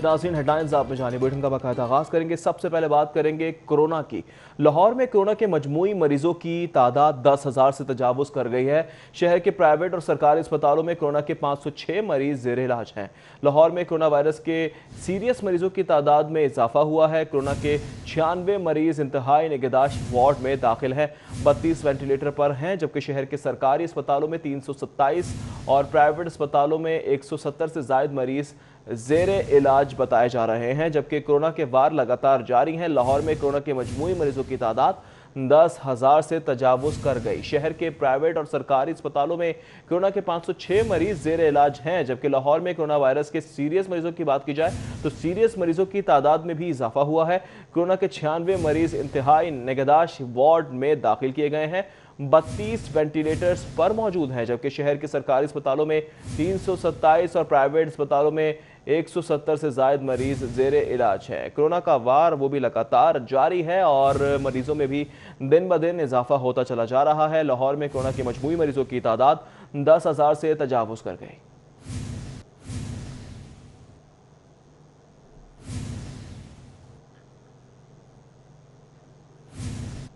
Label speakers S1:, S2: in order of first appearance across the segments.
S1: नाज़रीन, हेडलाइंस आपने जानी। बुलेटिन का बाकायदा आगाज करेंगे। सबसे पहले बात करेंगे कोरोना की। लाहौर में कोरोना के मजमूई मरीजों की तादाद 10,000 से तजावुज कर गई है। शहर के प्राइवेट और सरकारी अस्पतालों में कोरोना के 506 मरीज जेर इलाज हैं। लाहौर में कोरोना वायरस के सीरियस मरीजों की तादाद में इजाफा हुआ है। कोरोना के 96 मरीज इंतहाई निगहदाश्त वार्ड में दाखिल हैं। 32 वेंटिलेटर पर हैं, जबकि शहर के सरकारी अस्पतालों में 327 और प्राइवेट अस्पतालों में 170 से जायद मरीज जेरे इलाज बताए जा रहे हैं। जबकि कोरोना के वार लगातार जारी हैं। लाहौर में कोरोना के मजमूई मरीजों की तादाद 10,000 से तजावुज कर गई। शहर के प्राइवेट और सरकारी अस्पतालों में कोरोना के 506 मरीज जेरे इलाज हैं। जबकि लाहौर में कोरोना वायरस के सीरियस मरीजों की बात की जाए तो सीरियस मरीजों की तादाद में भी इजाफा हुआ है। कोरोना के 96 मरीज इंतहाई निगहदाश्त वार्ड में दाखिल किए गए हैं। 32 वेंटिलेटर्स पर मौजूद हैं, जबकि शहर के सरकारी अस्पतालों में 327 और प्राइवेट अस्पतालों में 170 से जायद मरीज जेरे इलाज है। कोरोना का वार वो भी लगातार जारी है और मरीजों में भी दिन ब दिन इजाफा होता चला जा रहा है। लाहौर में कोरोना के मजमूई मरीजों की तादाद 10,000 से तजावुज कर गई।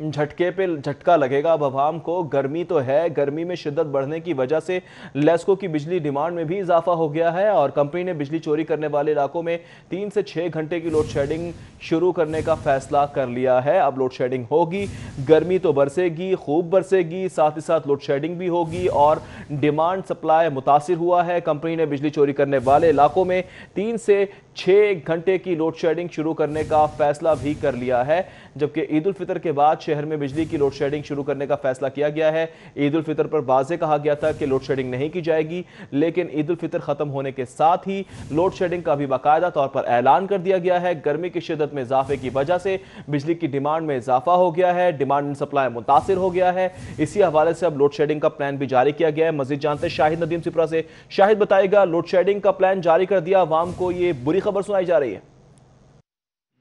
S1: झटके पे झटका लगेगा अब अवाम को। गर्मी तो है, गर्मी में शिद्दत बढ़ने की वजह से लेस्को की बिजली डिमांड में भी इजाफा हो गया है और कंपनी ने बिजली चोरी करने वाले इलाकों में 3 से 6 घंटे की लोड शेडिंग शुरू करने का फैसला कर लिया है। अब लोड शेडिंग होगी, गर्मी तो बरसेगी, खूब बरसेगी, साथ ही साथ लोड शेडिंग भी होगी और डिमांड सप्लाई मुतासिर हुआ है। कंपनी ने बिजली चोरी करने वाले इलाकों में 3 से 6 घंटे की लोड शेडिंग शुरू करने का फैसला भी कर लिया है। जबकि ईद उल फितर के बाद शहर में बिजली की लोड शेडिंग शुरू करने का फैसला किया गया है। ईद उल फितर पर वाज़े कहा गया था कि लोड शेडिंग नहीं की जाएगी, लेकिन ईद उल फितर खत्म होने के साथ ही लोड शेडिंग का भी बाकायदा तौर पर ऐलान कर दिया गया है। गर्मी की शिद्दत में इजाफे की वजह से बिजली की डिमांड में इजाफा हो गया है, डिमांड एंड सप्लाई मुतासिर हो गया है। इसी हवाले से अब लोड शेडिंग का प्लान भी जारी किया गया है। मजीद जानते हैं शाहिद नदीम सिपरा से। शाहिद, बताएगा, लोड शेडिंग का प्लान जारी कर दिया अवाम को, ये बुरी खबर सुनाई जा रही है।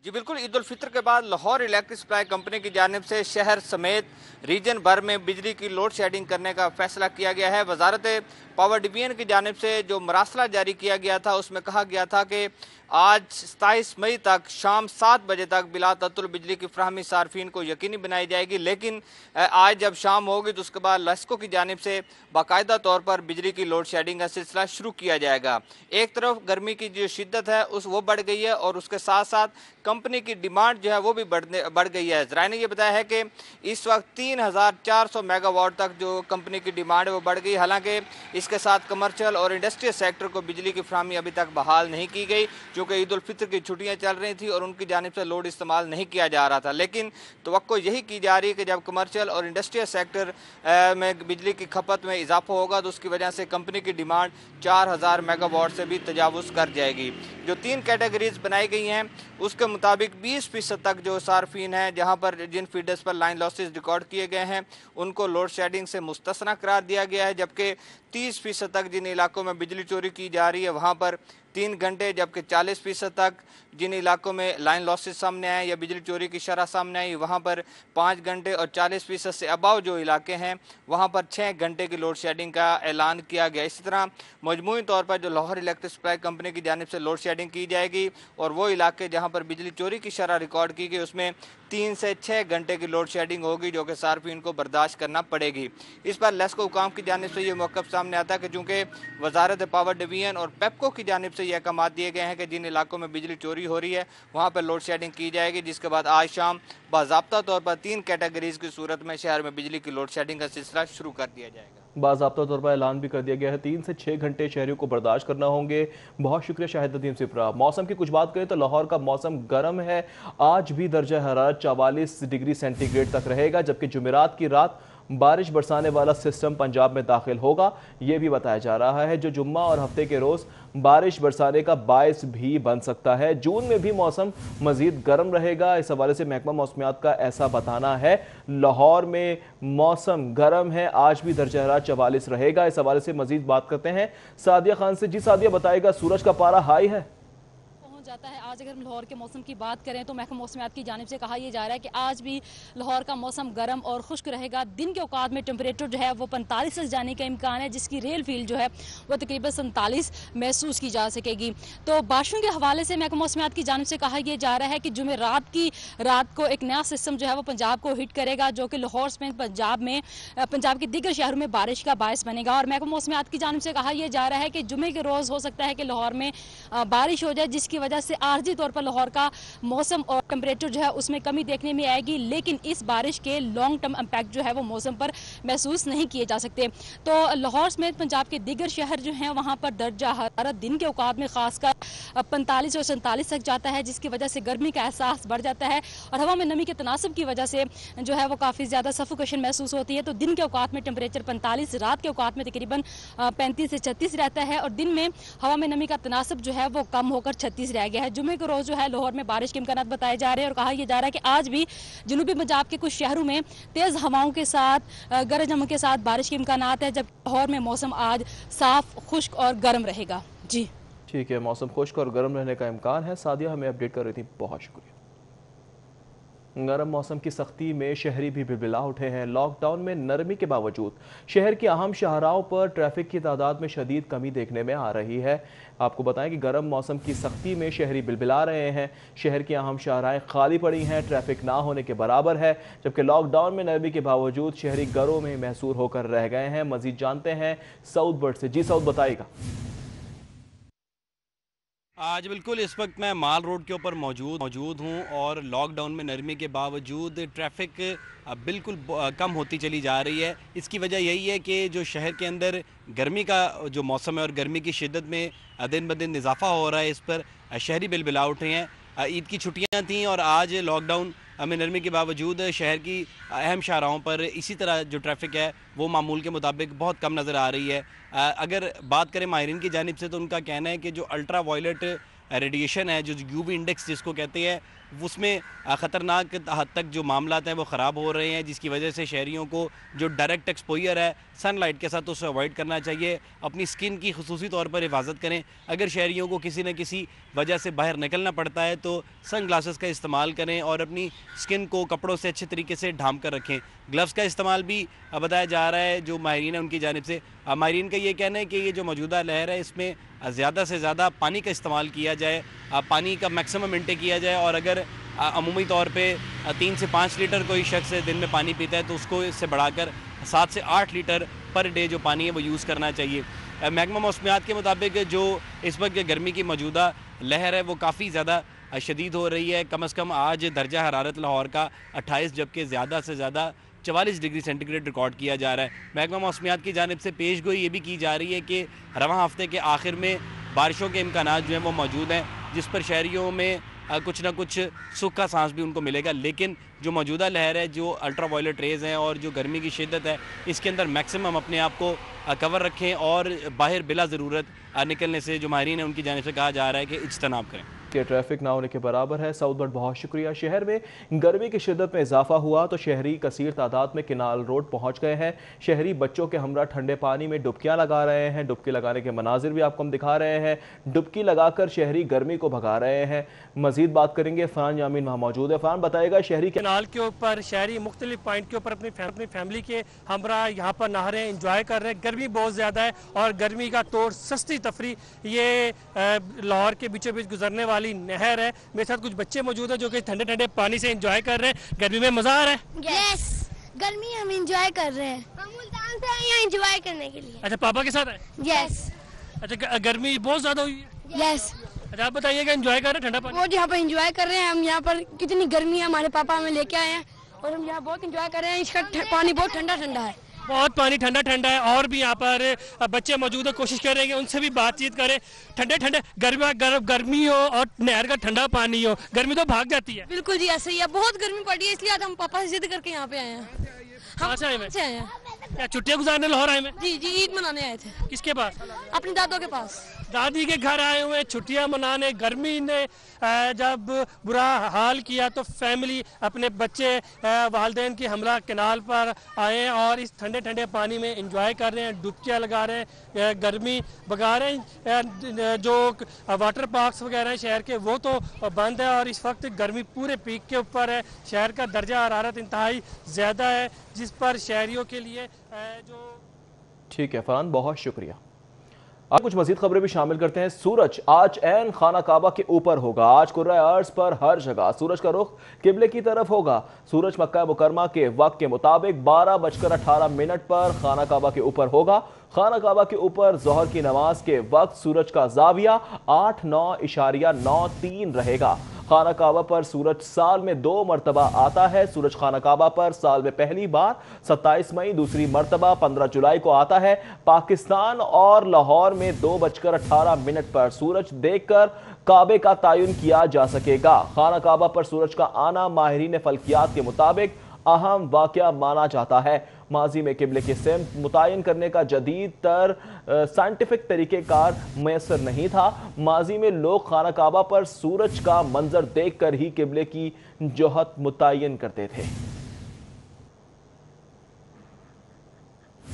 S2: जी बिल्कुल, ईद उल फितर के बाद लाहौर इलेक्ट्रिक सप्लाई कंपनी की जानिब से शहर समेत रीजन भर में बिजली की लोड शेडिंग करने का फैसला किया गया है। वजारत पावर डिवीजन की जानिब से जो मरासला जारी किया गया था उसमें कहा गया था कि आज 27 मई तक शाम 7 बजे तक बिला तअत्तुल बिजली की फराहमी सार्फिन को यकीनी बनाई जाएगी। लेकिन आज जब शाम होगी तो उसके बाद लेस्को की जानिब से बाकायदा तौर पर बिजली की लोड शेडिंग का सिलसिला शुरू किया जाएगा। एक तरफ गर्मी की जो शिद्दत है वो बढ़ गई है और उसके साथ साथ कंपनी की डिमांड जो है वो भी बढ़ गई है। ज़राए ने यह बताया है कि इस वक्त 3,400 मेगावाट तक जो कंपनी की डिमांड है वो बढ़ गई। हालांकि इसके साथ कमर्शियल और इंडस्ट्रियल सेक्टर को बिजली की फराहमी अभी तक बहाल नहीं की गई, क्योंकि ईद उल फितर की छुट्टियां चल रही थी और उनकी जानिब से लोड इस्तेमाल नहीं किया जा रहा था। लेकिन तवक्को यही की जा रही है कि जब कमर्शियल और इंडस्ट्रियल सेक्टर में बिजली की खपत में इजाफा होगा तो उसकी वजह से कंपनी की डिमांड 4,000 मेगावाट से भी तजावुज़ कर जाएगी। जो 3 कैटेगरीज बनाई गई हैं उसके मुताबिक 20% तक जो सार्फिन हैं जहां पर जिन फीडर्स पर लाइन लॉसेस रिकॉर्ड किए गए हैं उनको लोड शेडिंग से मुस्तस्ना करार दिया गया है। जबकि 30% तक जिन इलाकों में बिजली चोरी की जा रही है वहां पर 3 घंटे, जबकि 40% तक जिन इलाकों में लाइन लॉसेस सामने आए या बिजली चोरी की शरह सामने आई वहां पर 5 घंटे और 40% से अबाव जो इलाके हैं वहां पर 6 घंटे की लोड शेडिंग का ऐलान किया गया। इसी तरह मजमूई तौर पर जो लाहौर इलेक्ट्रिक सप्लाई कंपनी की जानिब से लोड शेडिंग की जाएगी और वो इलाके जहां पर बिजली चोरी की शरह रिकॉर्ड की गई उसमें 3 से 6 घंटे की लोड शेडिंग होगी, जो कि सार्फिन को बर्दाश्त करना पड़ेगी। इस पर लेस्को हुकाम की जानिब से ये मौक़िफ़ सामने आता है कि चूँकि वजारत पावर डिवीजन और पेप्को की जानिब से ये अहकाम दिए गए हैं कि जिन इलाकों में बिजली चोरी हो रही है वहाँ पर लोड शेडिंग की जाएगी, जिसके बाद आज शाम बाज़ाब्ता तौर पर 3 कैटेगरीज की सूरत में शहर में बिजली की लोड शेडिंग का सिलसिला शुरू कर दिया जाएगा।
S1: बाज़ाब्ता तौर पर ऐलान भी कर दिया गया है, 3 से 6 घंटे शहरियों को बर्दाश्त करना होंगे। बहुत शुक्रिया शाहिद नदीम सिपरा। मौसम की कुछ बात करें तो लाहौर का मौसम गर्म है। आज भी दर्जा हरारत 44 डिग्री सेंटीग्रेड तक रहेगा, जबकि जुमेरात की रात बारिश बरसाने वाला सिस्टम पंजाब में दाखिल होगा, यह भी बताया जा रहा है, जो जुम्मा और हफ्ते के रोज़ बारिश बरसाने का बायस भी बन सकता है। जून में भी मौसम मजीद गर्म रहेगा। इस हवाले से महकमा मौसमियात का ऐसा बताना है। लाहौर में मौसम गर्म है, आज भी दर्जा हरारत 44 रहेगा। इस हवाले से मजीद बात करते हैं सादिया खान से। जी सादिया, बताएगा, सूरज का पारा हाई है?
S3: जाता है। आज अगर हम लाहौर के मौसम की बात करें तो महकमा मौसमियात की जानिब से कहा यह जा रहा है कि आज भी लाहौर का मौसम गर्म और खुश्क रहेगा। दिन के औकात में टेम्परेचर जो है वो 45 तक जाने का इम्कान है, जिसकी रियल फील जो है वो तकरीबन 47 महसूस की जा सकेगी। तो बारिशों के हवाले से महकमा मौसमियात की जानिब से कहा यह जा रहा है कि जुमेरात की रात को एक नया सिस्टम जो है वो पंजाब को हिट करेगा, जो कि लाहौर समेत पंजाब के दीगर शहरों में बारिश का बायस बनेगा। और महकमा मौसमियात की जानिब से कहा यह जा रहा है कि जुमे के रोज़ हो सकता है कि लाहौर में बारिश हो जाए, जिसकी वजह से आर्जी तौर पर लाहौर का मौसम और टेम्परेचर जो है उसमें कमी देखने में आएगी, लेकिन इस बारिश के लॉन्ग टर्म इम्पैक्ट जो है वो मौसम पर महसूस नहीं किए जा सकते। तो लाहौर समेत पंजाब के दीगर शहर जो हैं वहाँ पर दर्जा हरारत दिन के औकात में खासकर 45 और 47 तक जाता है, जिसकी वजह से गर्मी का एहसास बढ़ जाता है और हवा में नमी के तनासब की वजह से जो है वो काफ़ी ज़्यादा सफोकेशन महसूस होती है। तो दिन के औकात में टेम्परेचर 45, रात के औकात में तकरीबन 35 से 36 रहता है और दिन में हवा में नमी का तनासब जो है वो कम होकर 36 रह गया है। जुमे के रोज़ जो है लाहौर में बारिश के इम्कान बताए जा रहे हैं और कहा यह जा रहा है कि आज भी जनूबी पंजाब के कुछ शहरों में तेज़ हवाओं के साथ गरज चमक के साथ बारिश के इम्कान है, जबकि लाहौर में मौसम आज साफ, खुश्क और गर्म रहेगा। जी
S1: ठीक है, मौसम खुश्क और गर्म रहने का इम्कान है। सादिया हमें अपडेट कर रही थी, बहुत शुक्रिया। गर्म मौसम की सख्ती में शहरी भी बिलबिला उठे हैं। लॉकडाउन में नरमी के बावजूद शहर की अहम शाहराहों पर ट्रैफिक की तादाद में शदीद कमी देखने में आ रही है। आपको बताएं कि गर्म मौसम की सख्ती में शहरी बिलबिला रहे हैं। शहर की अहम शाहराहें खाली पड़ी हैं, ट्रैफिक ना होने के बराबर है, जबकि लॉकडाउन में नरमी के बावजूद शहरी घरों में महसूर होकर रह गए हैं। मजीद जानते हैं सऊद बर्ड से। जी सऊद, बताइएगा।
S4: आज बिल्कुल इस वक्त मैं माल रोड के ऊपर मौजूद हूँ और लॉकडाउन में नरमी के बावजूद ट्रैफिक बिल्कुल कम होती चली जा रही है। इसकी वजह यही है कि जो शहर के अंदर गर्मी का जो मौसम है और गर्मी की शिद्दत में दिन ब दिन इजाफा हो रहा है, इस पर शहरी बिलबिला उठे हैं। ईद की छुट्टियाँ थीं और आज लॉकडाउन में नरमी के बावजूद शहर की अहम शाहराहों पर इसी तरह जो ट्रैफिक है वो मामूल के मुताबिक बहुत कम नज़र आ रही है। अगर बात करें माहिरीन की जानिब से तो उनका कहना है कि जो अल्ट्रा वायलेट रेडिएशन है, जो यूवी इंडेक्स जिसको कहते हैं, उसमें ख़तरनाक हद तक जो मामलात हैं वो ख़राब हो रहे हैं, जिसकी वजह से शहरियों को जो डायरेक्ट एक्सपोजर है सनलाइट के साथ उसे अवॉइड करना चाहिए। अपनी स्किन की खुसूसी तौर पर हिफाजत करें। अगर शहरियों को किसी न किसी वजह से बाहर निकलना पड़ता है तो सन ग्लासेस का इस्तेमाल करें और अपनी स्किन को कपड़ों से अच्छे तरीके से ढांप कर रखें। ग्लव्स का इस्तेमाल भी बताया जा रहा है जो माहिरीन है उनकी जानिब से। माहिरीन का ये कहना है कि ये जो मौजूदा लहर है इसमें ज़्यादा से ज़्यादा पानी का इस्तेमाल किया जाए, पानी का मैक्सिमम इंटेक किया जाए और अगर अमूमी तौर पे 3 से 5 लीटर कोई शख्स दिन में पानी पीता है तो उसको इससे बढ़ाकर 7 से 8 लीटर पर डे जो पानी है वो यूज़ करना चाहिए। महकमा मौसमियात के मुताबिक जो इस वक्त गर्मी की मौजूदा लहर है वो काफ़ी ज़्यादा शदीद हो रही है। कम से कम आज दर्जा हरारत लाहौर का 28, जबकि ज़्यादा से ज़्यादा 44 डिग्री सेंटीग्रेड रिकॉर्ड किया जा रहा है। महकमा मौसमियात की जानिब से पेश गोई ये भी की जा रही है कि रवां हफ्ते के आखिर में बारिशों के इम्कानात जो हैं वो मौजूद हैं, जिस पर शहरियों में कुछ ना कुछ सुख का सांस भी उनको मिलेगा। लेकिन जो मौजूदा लहर है, जो अल्ट्रा वायलेट रेज़ हैं और जो गर्मी की शिद्दत है, इसके अंदर मैक्सिमम अपने आप को कवर रखें और बाहर बिला ज़रूरत निकलने से जो माहिरीन है उनकी जानिब से कहा जा रहा है कि इज्तनाब करें।
S1: कि ट्रैफिक ना होने के बराबर है। सऊद बट बहुत शुक्रिया। शहर में गर्मी की शिद्दत में इजाफा हुआ तो शहरी कसीर तादाद में किनाल रोड पहुंच गए हैं। शहरी बच्चों के हमरा ठंडे पानी में डुबकियां लगा रहे हैं। डुबकी लगाने के मनाजिर भी आपको हम दिखा रहे हैं। डुबकी लगाकर शहरी गर्मी को भगा रहे हैं। मजीद बात करेंगे, फरहान यामीन वहाँ मौजूद है। फरहान, बताएगा शहरी
S5: किनाल के ऊपर शहरी मुख्तलिफ पॉइंट के ऊपर अपनी फैमिली के हमरा यहाँ पर नहा रहे हैं, इंजॉय कर रहे हैं। गर्मी बहुत ज़्यादा है और गर्मी का तोड़ सस्ती तफरी ये लाहौर के बीचों बीच गुजरने वाली नहर है। मेरे साथ कुछ बच्चे मौजूद हैं जो कि ठंडे ठंडे पानी से एंजॉय कर रहे हैं। गर्मी में मजा आ रहा है?
S6: यस, गर्मी हम एंजॉय कर रहे हैं। हम मुल्तान से आए हैं एंजॉय करने के लिए।
S5: अच्छा, पापा के साथ है?
S6: यस।
S5: अच्छा, गर्मी बहुत ज्यादा हुई है?
S6: यस।
S5: अच्छा, आप बताइएगा, एंजॉय कर रहे हैं ठंडा पानी?
S6: बहुत यहाँ पर एंजॉय कर रहे हैं हम। यहाँ पर कितनी गर्मी है, हमारे पापा हमें लेके आए हैं और हम यहाँ बहुत एंजॉय कर रहे हैं। इसका पानी बहुत ठंडा ठंडा है।
S5: बहुत पानी ठंडा ठंडा है और भी यहाँ पर बच्चे मौजूद है, कोशिश करेंगे उनसे भी बातचीत करें। ठंडे ठंडे गर्मी हो और नहर का ठंडा पानी हो, गर्मी तो भाग जाती है।
S6: बिल्कुल जी, ऐसे ही है। बहुत गर्मी पड़ी है, इसलिए आज हम पापा से जिद करके यहाँ पे आए हैं।
S5: कहाँ से आए हैं? छुट्टियाँ गुजारने लाहौर आए हैं?
S6: जी जी, ईद मनाने आए थे।
S5: किसके पास?
S6: अपनी दादों के पास।
S5: दादी के घर आए हुए छुट्टियां मनाने। गर्मी ने जब बुरा हाल किया तो फैमिली अपने बच्चे वालिदैन की हमला किनाल पर आए और इस ठंडे ठंडे पानी में एंजॉय कर रहे हैं, डुबकियां लगा रहे हैं, गर्मी भगा रहे हैं। जो वाटर पार्क्स वगैरह हैं शहर के वो तो बंद है और इस वक्त गर्मी पूरे पीक के ऊपर है। शहर का दर्जा हरारत इंतहाई ज़्यादा है, जिस पर शहरियों के लिए जो
S1: ठीक है फरहान, बहुत शुक्रिया। अब कुछ मजीद खबरें भी शामिल करते हैं। सूरज आज ऐन खाना काबा के ऊपर होगा। आज कुर्रा अर्ज पर हर जगह सूरज का रुख किबले की तरफ होगा। सूरज मक्का मुकरमा के वक्त के मुताबिक 12:18 पर खाना काबा के ऊपर होगा। खाना काबा के ऊपर जोहर की नमाज के वक्त सूरज का जाविया 8:9.93 रहेगा। खाना काबा पर सूरज साल में 2 मरतबा आता है। सूरज खाना काबा पर साल में पहली बार 27 मई, दूसरी मरतबा 15 जुलाई को आता है। पाकिस्तान और लाहौर में 2:18 पर सूरज देखकर काबे का तयन किया जा सकेगा। खाना काबा पर सूरज का आना माहिरीन फल्कियात के मुताबिक अहम वाक़या माना जाता है। माजी में किबले के सिमत मुतयन करने का जदीद तर साइंटिफिक तरीक़ेकार मैसर नहीं था। माजी में लोग खाना काबा पर सूरज का मंजर देख कर ही किबले की जोहत मुतयन करते थे।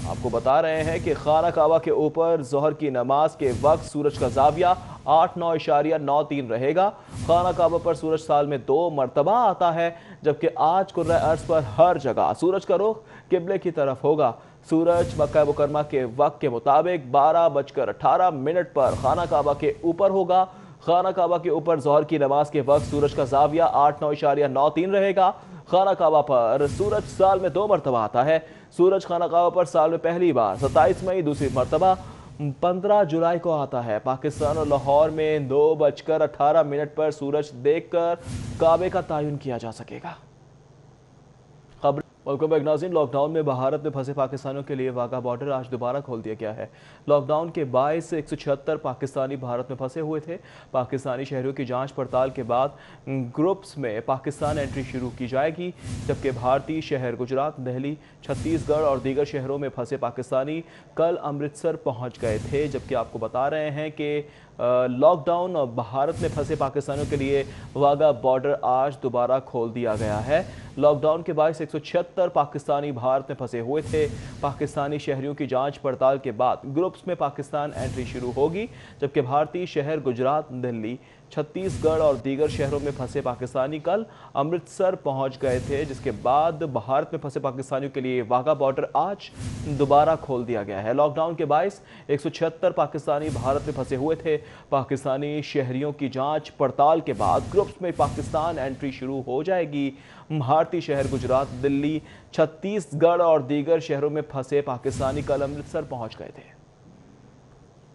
S1: आपको बता रहे हैं कि खाना काबा के ऊपर जोहर की नमाज के वक्त सूरज का जाविया 8:9.93 रहेगा। खाना काबा पर सूरज साल में 2 मरतबा आता है, जबकि आज कुर्रा अर्ज पर हर जगह सूरज का रुख किबले की तरफ होगा। सूरज मक्का मुकरमा के वक्त के मुताबिक 12:18 पर खाना काबा के ऊपर होगा। खाना काबा के ऊपर जोहर की नमाज के वक्त सूरज का जाविया 8:9.93 रहेगा। खाना काबा पर सूरज साल में 2 मरतबा आता है। सूरज खाना काबा पर साल में पहली बार 27 मई, दूसरी मरतबा 15 जुलाई को आता है। पाकिस्तान और लाहौर में 2:18 पर सूरज देखकर काबे का तयन किया जा सकेगा। वेलकम बैक नाज़रीन। लॉकडाउन में भारत में फंसे पाकिस्तानियों के लिए वाघा बॉर्डर आज दोबारा खोल दिया गया है। लॉकडाउन के बायस 176 पाकिस्तानी भारत में फंसे हुए थे। पाकिस्तानी शहरियों की जांच पड़ताल के बाद ग्रुप्स में पाकिस्तान एंट्री शुरू की जाएगी, जबकि भारतीय शहर गुजरात, दिल्ली, छत्तीसगढ़ और दीगर शहरों में फंसे पाकिस्तानी कल अमृतसर पहुँच गए थे। जबकि आपको बता रहे हैं कि लॉकडाउन और भारत में फंसे पाकिस्तानियों के लिए वाघा बॉर्डर आज दोबारा खोल दिया गया है। लॉकडाउन के बाद 176 पाकिस्तानी भारत में फंसे हुए थे। पाकिस्तानी शहरियों की जांच पड़ताल के बाद ग्रुप्स में पाकिस्तान एंट्री शुरू होगी, जबकि भारतीय शहर गुजरात, दिल्ली, छत्तीसगढ़ और दीगर शहरों में फंसे पाकिस्तानी कल अमृतसर पहुंच गए थे, जिसके बाद भारत में फंसे पाकिस्तानियों के लिए वाघा बॉर्डर आज दोबारा खोल दिया गया है। लॉकडाउन के बायस 176 पाकिस्तानी भारत में फंसे हुए थे। पाकिस्तानी शहरियों की जांच पड़ताल के बाद ग्रुप्स में पाकिस्तान एंट्री शुरू हो जाएगी। भारतीय शहर गुजरात, दिल्ली, छत्तीसगढ़ और दीगर शहरों में फंसे पाकिस्तानी कल अमृतसर पहुंच गए थे।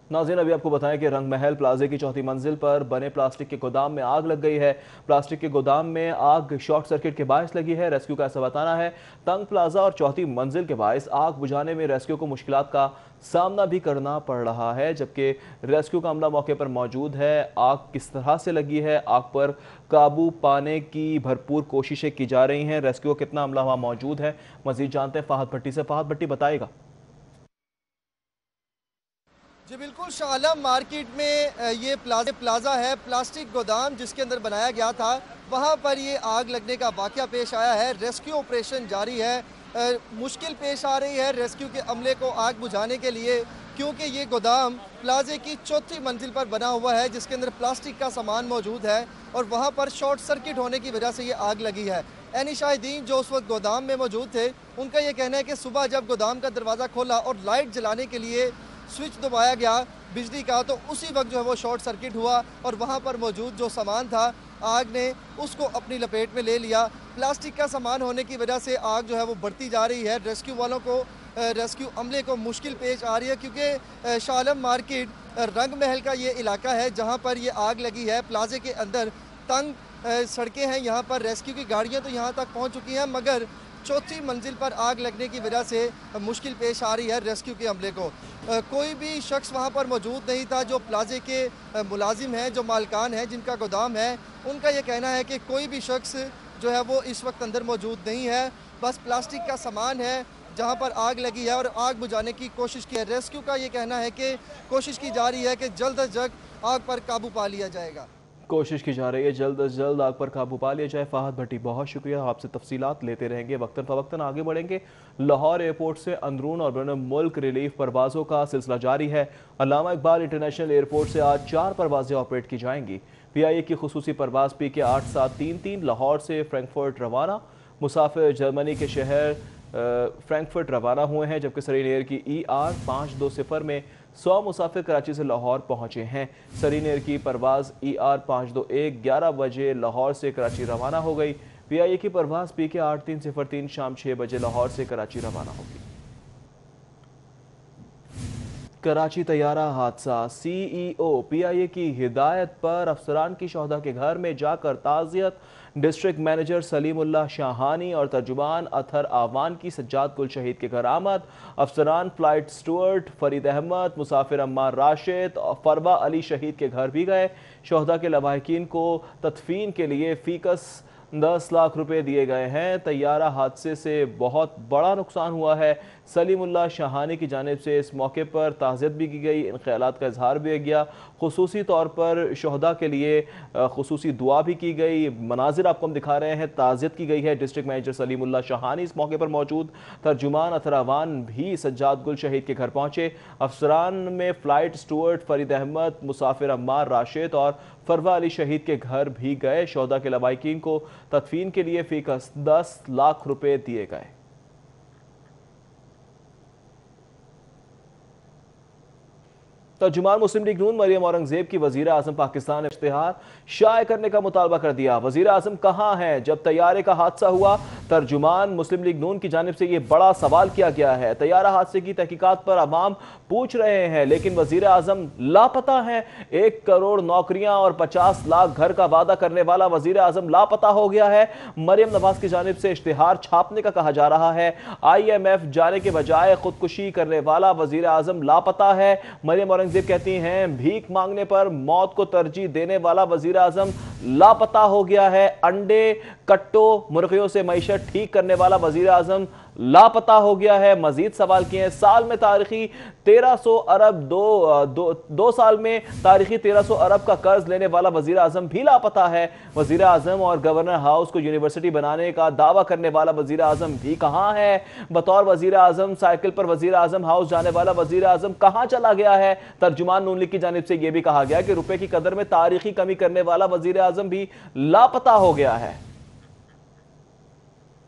S1: नाज़रीन, अभी आपको बताएं कि रंग महल प्लाजे की 4थी मंजिल पर बने प्लास्टिक के गोदाम में आग लग गई है। प्लास्टिक के गोदाम में आग शॉर्ट सर्किट के बायस लगी है। रेस्क्यू का ऐसा बताना है। तंग प्लाजा और 4थी मंजिल के बायस आग बुझाने में रेस्क्यू को मुश्किलात का सामना भी करना पड़ रहा है, जबकि रेस्क्यू का अमला मौके पर मौजूद है। आग किस तरह से लगी है, आग पर काबू पाने की भरपूर कोशिशें की जा रही हैं। रेस्क्यू का कितना अमला वहाँ मौजूद है, मजीद जानते हैं फहद भट्टी से। फहद भट्टी बताएगा।
S7: जी बिल्कुल, शाह आलम मार्केट में ये प्लाजा है, प्लास्टिक गोदाम जिसके अंदर बनाया गया था, वहाँ पर ये आग लगने का वाक़या पेश आया है। रेस्क्यू ऑपरेशन जारी है। मुश्किल पेश आ रही है रेस्क्यू के अमले को आग बुझाने के लिए, क्योंकि ये गोदाम प्लाजे की 4थी मंजिल पर बना हुआ है, जिसके अंदर प्लास्टिक का सामान मौजूद है और वहाँ पर शॉर्ट सर्किट होने की वजह से ये आग लगी है। ऐनी शाहिदीन जो उस वक्त गोदाम में मौजूद थे, उनका ये कहना है कि सुबह जब गोदाम का दरवाज़ा खोला और लाइट जलाने के लिए स्विच दबाया गया बिजली का, तो उसी वक्त जो है वो शॉर्ट सर्किट हुआ और वहाँ पर मौजूद जो सामान था आग ने उसको अपनी लपेट में ले लिया। प्लास्टिक का सामान होने की वजह से आग जो है वो बढ़ती जा रही है। रेस्क्यू वालों को, रेस्क्यू अमले को मुश्किल पेश आ रही है, क्योंकि शाह आलम मार्केट रंग महल का ये इलाका है जहाँ पर ये आग लगी है। प्लाजे के अंदर तंग सड़कें हैं, यहाँ पर रेस्क्यू की गाड़ियाँ तो यहाँ तक पहुँच चुकी हैं, मगर 4थी मंजिल पर आग लगने की वजह से मुश्किल पेश आ रही है रेस्क्यू के अमले को। कोई भी शख्स वहाँ पर मौजूद नहीं था। जो प्लाजे के मुलाजिम हैं, जो मालकान हैं, जिनका गोदाम है, उनका ये कहना है कि कोई भी शख्स जो है वो इस वक्त अंदर मौजूद नहीं है। बस प्लास्टिक का सामान है जहां पर आग लगी है और आग बुझाने की कोशिश की है। रेस्क्यू का ये कहना है कि कोशिश की जा रही है कि जल्द अज जल्द आग पर काबू पा लिया जाएगा।
S1: कोशिश की जा रही है जल्द से जल्द आग पर काबू पा लिया जाए। फहद भट्टी बहुत शुक्रिया, आपसे तफसीलात लेते रहेंगे। वक्तन फवक्तन आगे बढ़ेंगे। लाहौर एयरपोर्ट से अंदरून और बैरून मुल्क रिलीफ परवाज़ों का सिलसिला जारी है। अल्लामा इकबाल इंटरनेशनल एयरपोर्ट से आज 4 परवाज़ें ऑपरेट की जाएंगी। PIA की खुसूसी परवाज़ PK 8733 लाहौर से फ्रैंकफर्ट रवाना। मुसाफिर जर्मनी के शहर फ्रैंकफर्ट रवाना हुए हैं, जबकि सरीन एयर की ER 520 में 100 मुसाफिर कराची से लाहौर पहुंचे हैं। सरीन एयर की परवाज़ ER 521 11 बजे लाहौर से कराची रवाना हो गई। PIA की परवाज़ PK 8303 शाम 6 बजे लाहौर से कराची रवाना होगी। कराची तैयारा हादसा, CEO PIA की हिदायत पर अफसरान की शोहदा के घर में जाकर ताज़ियत। डिस्ट्रिक्ट मैनेजर सलीमुल्लाह शाहानी और तर्जुमान अथर आवान की सज्जाद गुल शहीद के घर आमद। अफसरान फ्लाइट स्टूअर्ट फरीद अहमद, मुसाफिर अम्मार राशिद और फरवा अली शहीद के घर भी गए। शोहदा के लवाहिकीन को तदफीन के लिए फीकस 10 लाख रुपए दिए गए हैं। तैयारा हादसे से बहुत बड़ा नुकसान हुआ है। सलीमुल्लाह शाहानी की जानिब से इस मौके पर ताज़ियत भी की गई, इन ख्यालात का इजहार भी किया। खुसूसी तौर पर शोहदा के लिए खुसूसी दुआ भी की गई। मनाजिर आपको हम दिखा रहे हैं, ताज़ियत की गई है। डिस्ट्रिक्ट मैनेजर सलीमुल्लाह शाहानी इस मौके पर मौजूद। तर्जुमान अथरावान भी सज्जाद गुल शहीद के घर पहुंचे। अफसरान में फ्लाइट स्टूअर्ट फरीद अहमद, मुसाफिर अम्मार राशिद और फरवा अली शहीद के घर भी गए। शोहदा के लवाहिकीन को तदफीन के लिए फीकस 10 लाख रुपए दिए गए। तर्जुमान मुस्लिम लीग नून मरियम औरंगजेब की वजीर आजम पाकिस्तान ने इश्तिहार शाये करने का मुतालबा कर दिया। वजीर आजम कहाँ हैं जब तैयारे का हादसा हुआ? तर्जुमान मुस्लिम लीग नून की जानिब से यह बड़ा सवाल किया गया है। तैयारा हादसे की तहकीकात पर अवाम पूछ रहे हैं, लेकिन वजीर आजम लापता हैं। 1 करोड़ नौकरियां और 50 लाख घर का वादा करने वाला वजीर आजम लापता हो गया है। मरियम नवाज की जानिब से इश्तिहार छापने का कहा जा रहा है। IMF जाने के बजाय खुदकुशी करने वाला वजीर आजम लापता है। मरियम औरंगजेब कहती हैं, भीख मांगने पर मौत को तरजीह देने वाला वजीर आजम लापता हो गया है। अंडे कट्टो मुर्गियों से मईशत ठीक करने वाला वजीर आजम लापता हो गया है। मजीद सवाल किए हैं, साल में तारीखी 1300 अरब दो साल में तारीखी 1300 अरब का कर्ज लेने वाला वजीर आजम भी लापता है। वजीर आजम और गवर्नर हाउस को यूनिवर्सिटी बनाने का दावा करने वाला वजीर आजम भी कहां है? बतौर वजीर आजम साइकिल पर वजीर आजम हाउस जाने वाला वजीर आजम कहां चला गया है? तर्जुमान नून लीग की जानिब से यह भी कहा गया कि रुपए की कदर में तारीखी कमी करने वाला वजीर आजम भी लापता हो गया है।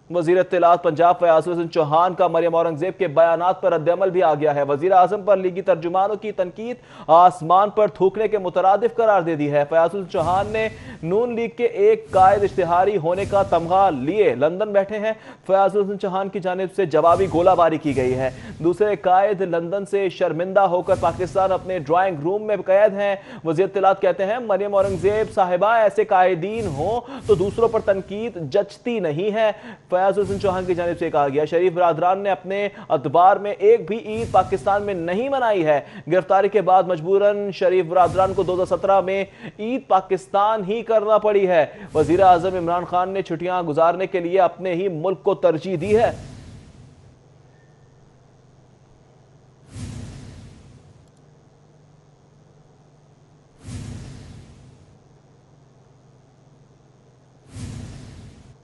S1: वजीर इत्तलात पंजाब फयाज हुसैन चौहान का मरियम औरंगजेब के बयानात पर रद्दअमल भी आ गया है। वजीर आजम पर लीगी तर्जुमानों की तनकीद आसमान पर थूकने के मुतरादिफ करार दे दी है। फयाज हुसैन चौहान ने नून लीग के एक कायद इश्तिहारी होने का तमगा लिए लंदन बैठे हैं। फयाज हुसैन चौहान की जानिब से जवाबी गोलाबारी की गई है। दूसरे कायद लंदन से शर्मिंदा होकर पाकिस्तान अपने ड्राइंग रूम में कैद हैं। वजीर इत्तलात कहते हैं, मरियम औरंगजेब साहिबा ऐसे कायदीन हो तो दूसरों पर तनकीद जचती नहीं है। फयाज हुसैन चौहान की जानिब से कहा गया, शरीफ बरादरान ने अपने अतबार में एक भी ईद पाकिस्तान में नहीं मनाई है। गिरफ्तारी के बाद मजबूरन शरीफ बरादरान को 2017 में ईद पाकिस्तान ही करना पड़ी है। वजीर आजम इमरान खान ने छुट्टियां गुजारने के लिए अपने ही मुल्क को तरजीह दी है।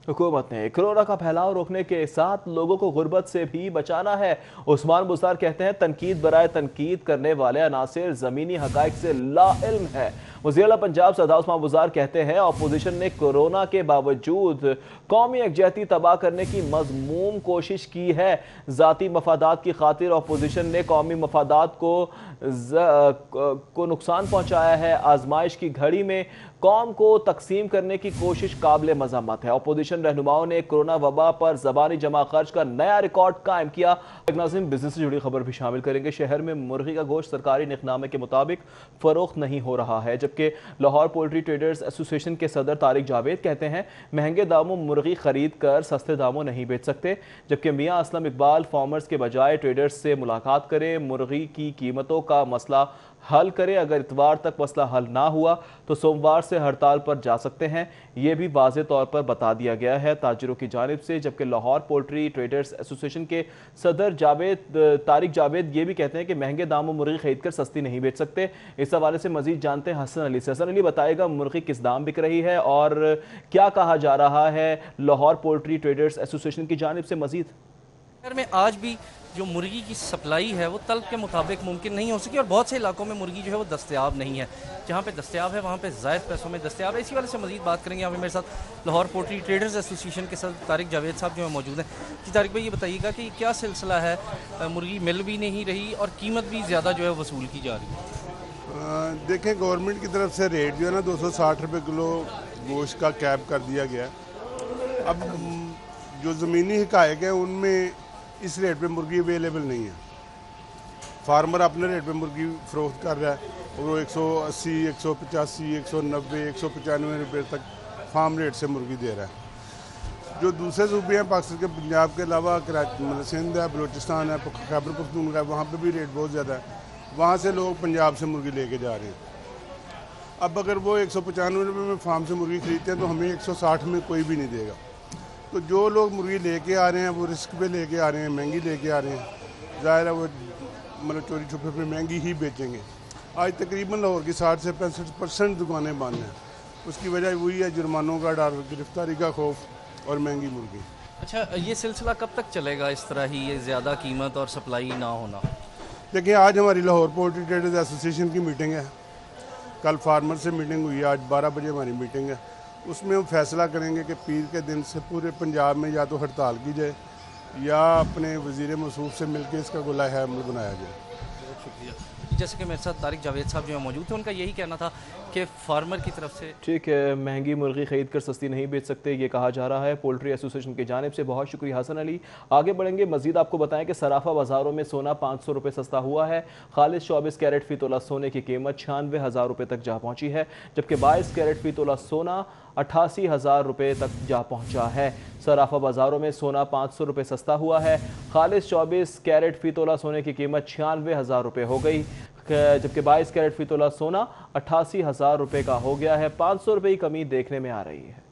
S1: हुकूमत ने कोरोना का फैलाव रोकने के साथ लोगों को गुर्बत से भी बचाना है। उस्मान बुज़दार कहते हैं, तनकीद बराए तनकीद करने वाले अनासिर ज़मीनी हक़ाइक़ से लाइल्म है। वज़ीर आला पंजाब सरदार उस्मान बुज़दार कहते हैं, अपोजिशन ने कोरोना के बावजूद कौमी यकजहती तबाह करने की मज़मूम कोशिश की है। ज़ाती मफादात की खातिर अपोजिशन ने कौमी मफादात को नुकसान पहुँचाया है। आजमाइश की घड़ी में कौम को तकसीम करने की कोशिश काबिल मज़म्मत है। अपोजिशन रहनुमाओं ने कोरोना वबा पर ज़बानी जमा खर्च का नया रिकॉर्ड कायम किया। नाज़रीन, बिजनेस से जुड़ी खबर भी शामिल करेंगे। शहर में मुर्गी का गोश्त सरकारी निकनामे के मुताबिक फ़रोख्त नहीं हो रहा है, जबकि लाहौर पोल्ट्री ट्रेडर्स एसोसिएशन के सदर तारिक जावेद कहते हैं, महंगे दामों मुर्गी खरीद कर सस्ते दामों नहीं बेच सकते। जबकि मियाँ असलम इकबाल फार्मर्स के बजाय ट्रेडर्स से मुलाकात करें, मुर्गी की कीमतों का मसला हल करे। अगर इतवार तक मसला हल ना हुआ तो सोमवार से हड़ताल पर जा सकते हैं, ये भी वाज़ेह तौर पर बता दिया गया है ताजिरों की जानिब से। जबकि लाहौर पोल्ट्री ट्रेडर्स एसोसिएशन के सदर तारिक जावेद ये भी कहते हैं कि महंगे दामों मुर्गी खरीद कर सस्ती नहीं बेच सकते। इस हवाले से मजीद जानते हैं हसन अली से। हसन अली, बताएगा मुर्गी किस दाम बिक रही है और क्या कहा जा रहा है लाहौर पोल्ट्री ट्रेडर्स एसोसिएशन की जानिब से मजीद?
S8: में आज भी जो मुर्गी की सप्लाई है वो तलब के मुताबिक मुमकिन नहीं हो सकी और बहुत से इलाकों में मुर्गी जो है वो दस्तयाब नहीं है। जहाँ पे दस्तयाब है वहाँ पे ज़ायद पैसों में दस्तयाब है। इसी वाले से मजीद बात करेंगे। यहाँ पे मेरे साथ लाहौर पोल्ट्री ट्रेडर्स एसोसिएशन के साथ तारिक जावेद साहब जो है मौजूद हैं। जी तारिक भाई, ये बताइएगा कि क्या सिलसिला है, मुर्गी मिल भी नहीं रही और कीमत भी ज़्यादा जो है वसूल की जा रही है?
S9: देखें, गवर्नमेंट की तरफ से रेट जो है ना 260 रुपये किलो गोश्त का कैप कर दिया गया है। अब जो ज़मीनी हकायक है उनमें इस रेट पे मुर्गी अवेलेबल नहीं है। फार्मर अपने रेट पे मुर्गी फ़रोख्त कर रहा है और वो 180, 185, 190, 195 रुपये तक फार्म रेट से मुर्गी दे रहा है। जो दूसरे सूबे हैं पाकिस्तान के, पंजाब के अलावा कराची, सिंध है, बलूचिस्तान है, खैबर पख्तूनख्वा है, वहाँ पे भी रेट बहुत ज़्यादा है। वहाँ से लोग पंजाब से मुर्गी लेके जा रहे हैं। अब अगर वो 195 रुपये में फार्म से मुर्गी खरीदते हैं तो हमें 160 में कोई भी नहीं देगा। तो जो लोग मुर्गी लेके आ रहे हैं वो रिस्क पे लेके आ रहे हैं, महंगी लेके आ रहे हैं। ज़ाहिर है वो मतलब चोरी छुपे पे महंगी ही बेचेंगे। आज तकरीबन लाहौर की 60 से 65% दुकानें बंद हैं। उसकी वजह वही है जुर्मानों का डर, गिरफ्तारी का खौफ और महंगी मुर्गी।
S8: अच्छा, ये सिलसिला कब तक चलेगा इस तरह ही, ये ज़्यादा कीमत और सप्लाई ना होना?
S9: देखिए, आज हमारी लाहौर पोल्ट्री ट्रेडर्स एसोसिएशन की मीटिंग है। कल फार्मर से मीटिंग हुई है, आज 12 बजे हमारी मीटिंग है। उसमें हम फैसला करेंगे कि पीर के दिन से पूरे पंजाब में या तो हड़ताल की जाए या अपने वज़ीर मसूफ से मिलकर इसका गोला अमल बनाया जाए।
S8: बहुत शुक्रिया। जैसे कि मेरे साथ तारिक जावेद साहब जो है मौजूद थे, उनका यही कहना था कि फार्मर की तरफ से
S1: ठीक है, महंगी मुर्गी खरीद कर सस्ती नहीं बेच सकते, ये कहा जा रहा है पोल्ट्री एसोसिएशन की जानिब से। बहुत शुक्रिया हसन अली। आगे बढ़ेंगे, मजीद आपको बताएं कि सराफा बाज़ारों में सोना 500 रुपये सस्ता हुआ है। खालिद 24 कैरेट फी तोला सोने की कीमत 96,000 रुपये तक जा पहुँची है, जबकि 22 कैरेट फी तोला सोना 88,000 रुपये तक जा पहुँचा है। सराफा बाज़ारों में सोना 500 रुपये सस्ता हुआ है। खालिद 24 कैरेट फी तोला सोने की कीमत 96,000 रुपये हो गई, जबकि 22 कैरेट फी तोला सोना 88,000 रुपये का हो गया है। 500 रुपये की कमी देखने में आ रही है।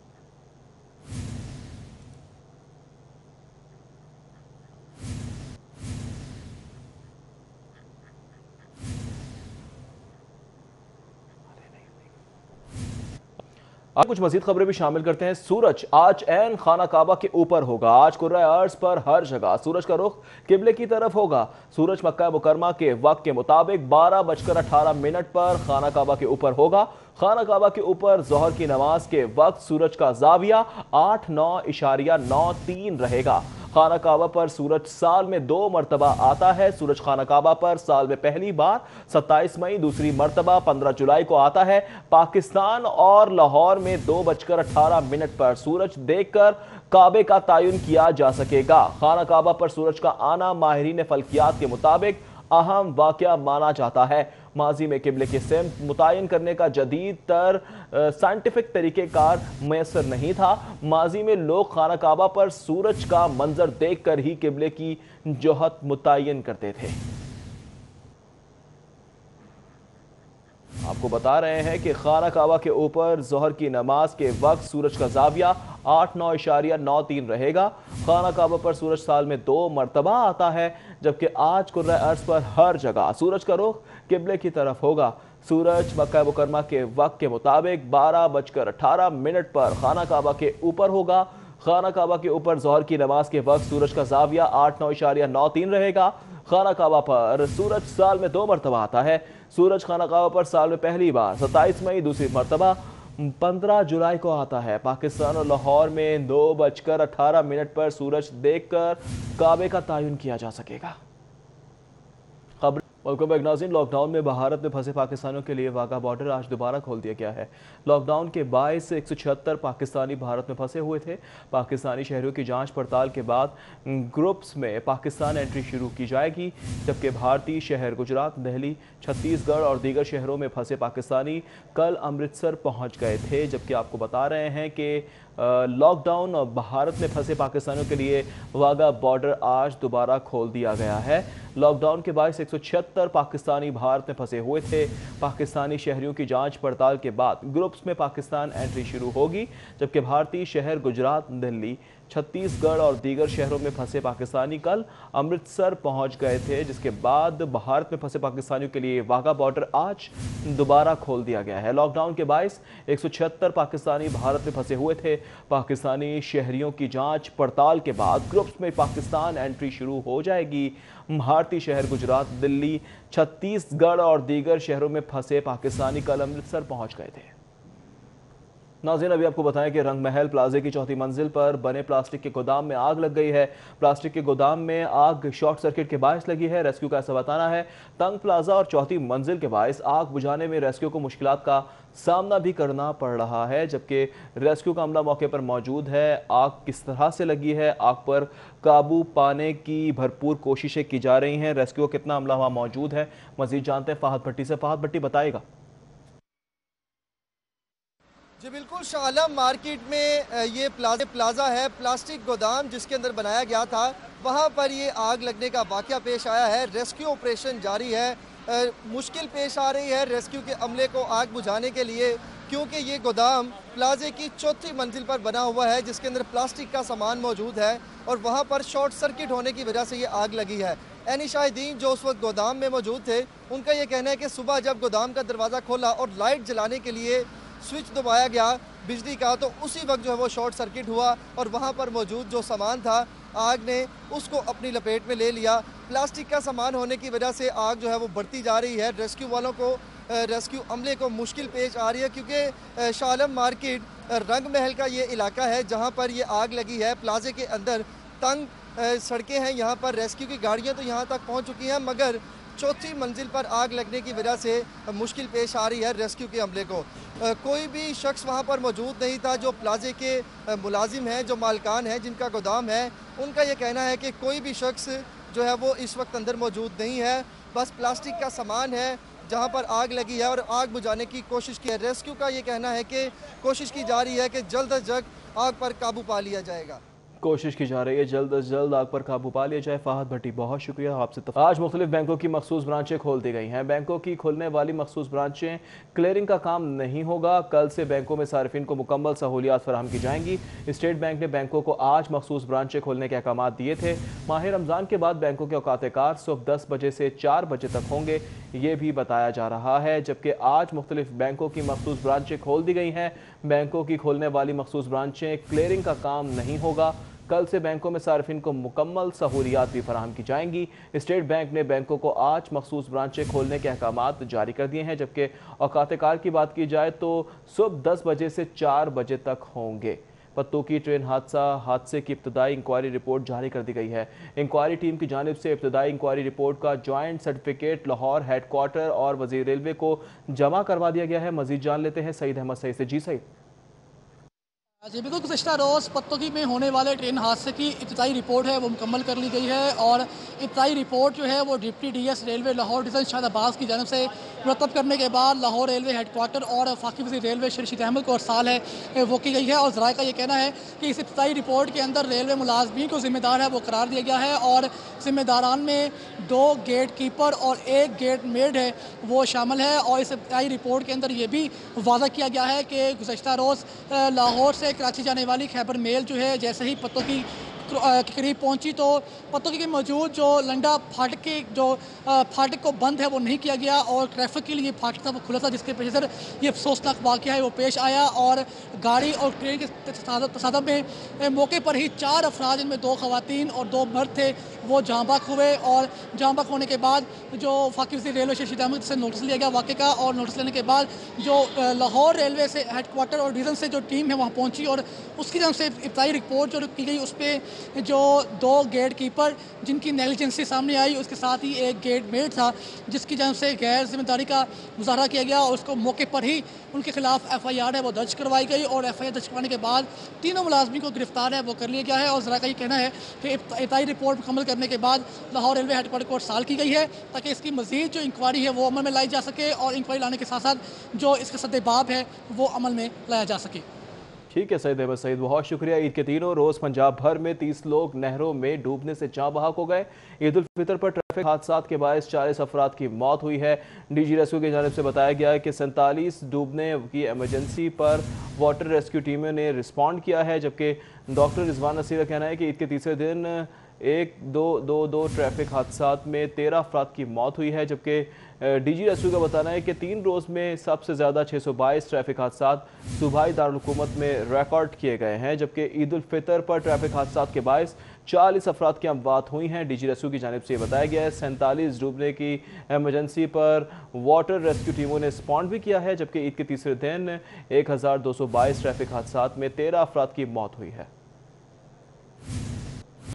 S1: आज कुछ मजीद खबरें भी शामिल करते हैं। सूरज आज ऐन खाना काबा के ऊपर होगा। आज कुर्रा अर्ज पर हर जगह सूरज का रुख किबले की तरफ होगा। सूरज मक्का मुकरमा के वक्त के मुताबिक 12:18 पर खाना काबा के ऊपर होगा। खाना काबा के ऊपर जोहर की नमाज के वक्त सूरज का जाविया 8.993 रहेगा। खाना काबा पर सूरज साल में 2 मरतबा आता है। सूरज खाना काबा पर साल में पहली बार 27 मई, दूसरी मरतबा 15 जुलाई को आता है। पाकिस्तान और लाहौर में 2:18 पर सूरज देखकर काबे का तयन किया जा सकेगा। खाना काबा पर सूरज का आना माहिरीन फल्कियात के मुताबिक अहम वाक़या माना जाता है। माजी में किबले की सिमत मुतय्यन करने का जदीद तर साइंटिफिक तरीक़ेकार मैसर नहीं था। माजी में लोग खाना काबा पर सूरज का मंजर देख कर ही किबले की जोहत मुतय्यन करते थे। आपको बता रहे हैं कि खाना काबा के ऊपर जोहर की नमाज के वक्त सूरज का जाविया 8.993 रहेगा। खाना काबा पर सूरज साल में 2 मरतबा आता है, जबकि आज कुर्रा अर्ज पर हर जगह सूरज का रुख किबले की तरफ होगा। सूरज मक्का मुकरमा के वक्त के मुताबिक 12:18 पर खाना काबा के ऊपर होगा। खाना काबा के ऊपर जोहर की नमाज के वक्त सूरज का जाविया 8.993 रहेगा। खाना काबा पर सूरज साल में 2 मरतबा आता है। सूरज खाना काबा पर साल में पहली बार 27 मई, दूसरी मरतबा 15 जुलाई को आता है। पाकिस्तान और लाहौर में 2:18 पर सूरज देखकर काबे का तयन किया जा सकेगा। खबर नाज़रीन, लॉकडाउन में भारत में फंसे पाकिस्तानियों के लिए वाघा बॉर्डर आज दोबारा खोल दिया गया है। लॉकडाउन के बायस 176 पाकिस्तानी भारत में फंसे हुए थे। पाकिस्तानी शहरों की जांच पड़ताल के बाद ग्रुप्स में पाकिस्तान एंट्री शुरू की जाएगी, जबकि भारतीय शहर गुजरात, दिल्ली, छत्तीसगढ़ और दीगर शहरों में फंसे पाकिस्तानी कल अमृतसर पहुँच गए थे। जबकि आपको बता रहे हैं कि लॉकडाउन और भारत में फंसे पाकिस्तानियों के लिए वाघा बॉर्डर आज दोबारा खोल दिया गया है। लॉकडाउन के बायस 176 पाकिस्तानी भारत में फंसे हुए थे। पाकिस्तानी शहरियों की जांच पड़ताल के बाद ग्रुप्स में पाकिस्तान एंट्री शुरू होगी, जबकि भारतीय शहर गुजरात, दिल्ली, छत्तीसगढ़ और दीगर शहरों में फंसे पाकिस्तानी कल अमृतसर पहुंच गए थे, जिसके बाद भारत में फंसे पाकिस्तानियों के लिए वाघा बॉर्डर आज दोबारा खोल दिया गया है। लॉकडाउन के बायस 176 पाकिस्तानी भारत में फंसे हुए थे। पाकिस्तानी शहरियों की जांच पड़ताल के बाद ग्रुप्स में पाकिस्तान एंट्री शुरू हो जाएगी। भारतीय शहर गुजरात, दिल्ली, छत्तीसगढ़ और दीगर शहरों में फंसे पाकिस्तानी कल अमृतसर पहुंच गए थे। नाज़रीन, अभी आपको बताएं कि रंग महल प्लाजे की चौथी मंजिल पर बने प्लास्टिक के गोदाम में आग लग गई है। प्लास्टिक के गोदाम में आग शॉर्ट सर्किट के बायस लगी है। रेस्क्यू का ऐसा बताना है। तंग प्लाजा और चौथी मंजिल के बायस आग बुझाने में रेस्क्यू को मुश्किलात का सामना भी करना पड़ रहा है, जबकि रेस्क्यू का अमला मौके पर मौजूद है। आग किस तरह से लगी है, आग पर काबू पाने की भरपूर कोशिशें की जा रही हैं। रेस्क्यू का कितना अमला वहाँ मौजूद है, मजीद जानते हैं फहद भट्टी से। फहद भट्टी बताएगा।
S7: जी बिल्कुल शालम, मार्केट में ये प्लाजा है, प्लास्टिक गोदाम जिसके अंदर बनाया गया था, वहाँ पर ये आग लगने का वाकया पेश आया है। रेस्क्यू ऑपरेशन जारी है। मुश्किल पेश आ रही है रेस्क्यू के अमले को आग बुझाने के लिए, क्योंकि ये गोदाम प्लाजे की चौथी मंजिल पर बना हुआ है, जिसके अंदर प्लास्टिक का सामान मौजूद है और वहाँ पर शॉर्ट सर्किट होने की वजह से ये आग लगी है। एनी शाहिदीन जो उस वक्त गोदाम में मौजूद थे, उनका ये कहना है कि सुबह जब गोदाम का दरवाज़ा खोला और लाइट जलाने के लिए स्विच दबाया गया बिजली का, तो उसी वक्त जो है वो शॉर्ट सर्किट हुआ और वहाँ पर मौजूद जो सामान था आग ने उसको अपनी लपेट में ले लिया। प्लास्टिक का सामान होने की वजह से आग जो है वो बढ़ती जा रही है। रेस्क्यू वालों को, रेस्क्यू अमले को मुश्किल पेश आ रही है, क्योंकि शालम मार्केट रंग महल का ये इलाका है जहाँ पर ये आग लगी है। प्लाजे के अंदर तंग सड़कें हैं, यहाँ पर रेस्क्यू की गाड़ियाँ तो यहाँ तक पहुँच चुकी हैं, मगर चौथी मंजिल पर आग लगने की वजह से मुश्किल पेश आ रही है रेस्क्यू के अमले को। कोई भी शख्स वहाँ पर मौजूद नहीं था। जो प्लाजे के मुलाजिम हैं, जो मालकान हैं, जिनका गोदाम है, उनका ये कहना है कि कोई भी शख्स जो है वो इस वक्त अंदर मौजूद नहीं है। बस प्लास्टिक का सामान है जहाँ पर आग लगी है और आग बुझाने की कोशिश की है। रेस्क्यू का ये कहना है कि कोशिश की जा रही है कि जल्द अज जल्द आग पर काबू पा लिया जाएगा।
S1: कोशिश की जा रही है जल्द से जल्द आग पर काबू पा लिया जाए। फहद भट्टी, बहुत शुक्रिया आपसे। आज मुख्तलिफ बैंकों की मखसूस ब्रांचें खोल दी गई हैं। बैंकों की खुलने वाली मखसूस ब्रांचें क्लियरिंग का काम नहीं होगा। कल से बैंकों में सार्फिन को मुकम्मल सहूलियात फराहम की जाएंगी। स्टेट बैंक ने बैंकों को आज मखसूस ब्रांचें खोलने के अहकाम दिए थे। माह रमज़ान के बाद बैंकों के औकात कार सुबह 10 बजे से 4 बजे तक होंगे, ये भी बताया जा रहा है। जबकि आज मुख्तलिफ बैंकों की मखसूस ब्रांचें खोल दी गई हैं। बैंकों की खोलने वाली मखसूस ब्रांचें क्लियरिंग का काम नहीं होगा। कल से बैंकों में सार्फिन को मुकम्मल सहूलियात भी फराहम की जाएंगी। स्टेट बैंक ने बैंकों को आज मखसूस ब्रांचें खोलने के अहकामात जारी कर दिए हैं। जबकि औकात कार की बात की जाए तो सुबह 10 बजे से 4 बजे तक होंगे। पत्तों की ट्रेन हादसे की इब्तदाई इंक्वायरी रिपोर्ट जारी कर दी गई है। इंक्वायरी टीम की जानिब से इब्तदाई इंक्वायरी रिपोर्ट का जॉइंट सर्टिफिकेट लाहौर हेडक्वार्टर और वज़ीर रेलवे को जमा करवा दिया गया है। मजीद जान लेते हैं सईद अहमद सईद से। जी सईद।
S10: जी बिल्कुल, गुज़श्ता रोज़ पत्तोगी में होने वाले ट्रेन हादसे की इब्तदाई रिपोर्ट है वो मुकम्मल कर ली गई है और इब्तदाई रिपोर्ट जो है वो deputy DS railway Lahore division Shadabad की जानब से मुरतब करने के बाद लाहौर रेलवे हेडक्वार्टर और वफाकी वज़ीर रेलवे शरीद अहमद को अरसाल है वो की गई है। और ज़राए का ये कहना है कि इस इब्तदाई रिपोर्ट के अंदर रेलवे मुलाजमीन को ज़िम्मेदार है वो करार दिया गया है और ज़िम्मेदारान में 2 गेट कीपर और 1 गेट मेड है वो शामिल है। और इस इब्तदाई रिपोर्ट के अंदर ये भी वाज़ा किया गया है कि गुज़श्ता रोज़ लाहौर से कराची जाने वाली खैबर मेल जो है जैसे ही पत्तोगी के करीब पहुंची तो पत्तोगी के मौजूद जो लंडा फाटक के जो फाटक को बंद है वो नहीं किया गया और ट्रैफिक के लिए फाटक था वो खुला था, जिसके वजह से ये अफसोसनाक वाक़या है वो पेश आया। और गाड़ी और ट्रेन के तसादम में मौके पर ही 4 अफराद, जिनमें 2 ख़वातीन और 2 मर्द थे, वो जाँ बाक हुए। और जाँ बाक होने के बाद जो वफाकी वज़ीर रेलवे शरीद अहमद से नोटिस लिया गया वाक़े का, और नोटिस लेने के बाद जो लाहौर रेलवे से हेडक्वार्टर और डिवीज़न से जो टीम है वहाँ पहुँची और उसकी तरफ से इब्तदाई रिपोर्ट जो की गई उस पर जो 2 गेट कीपर जिनकी नेग्लिजेंसी सामने आई, उसके साथ ही 1 गेट मेड था जिसकी जानब से गैर जिम्मेदारी का मुजाहरा किया गया और उसको मौके पर ही उनके खिलाफ FIR है वो दर्ज करवाई गई। और FIR दर्ज करवाने के बाद तीनों मुलाजमी को गिरफ्तार है वो कर लिया गया है। और ज़रा का ये कहना है कि इब्तदाई रिपोर्ट मुकम्मल करने के बाद लाहौर रेलवे हेडक्वार्टर को साल की गई है ताकि इसकी मज़ीद जो इंक्वायरी है वो अमल में लाई जा सके और इंक्वायरी लाने के साथ साथ जो इसका सद्देबाब है वो अमल में लाया जा सके।
S1: ठीक है सईद अहमद सईद, बहुत शुक्रिया। ईद के तीनों रोज़ पंजाब भर में 30 लोग नहरों में डूबने से जाँ बहक हो गए। ईद उल फितर पर हादसा के बायस 40 अफराद की मौत हुई है। डीजी रेस्क्यू की जानिब से बताया गया है कि 47 डूबने की इमरजेंसी पर वाटर रेस्क्यू टीमों ने रिस्पॉन्ड किया है, जबकि डॉक्टर रिजवान नसीर का कहना है कि ईद के तीसरे दिन 1-2-2-2 ट्रैफिक हादसा में 13 अफराद की मौत हुई है, जबकि डीजी रेस्क्यू का बताना है कि 3 रोज़ में सबसे ज़्यादा 622 ट्रैफिक हादसा सूबाई दारुल-हुकूमत में रिकॉर्ड किए गए हैं, जबकि ईद उल फितर पर ट्रैफिक हादसा के बायस 40 अफराद की अमवात हुई हैं। डीजी रेस्क्यू की जानिब से ये बताया गया है 47 डूबने की इमरजेंसी पर वाटर रेस्क्यू टीमों ने रिस्पॉन्ड भी किया है, जबकि ईद के तीसरे दिन 1222 ट्रैफिक हादसा में 13 अफराद की मौत हुई है।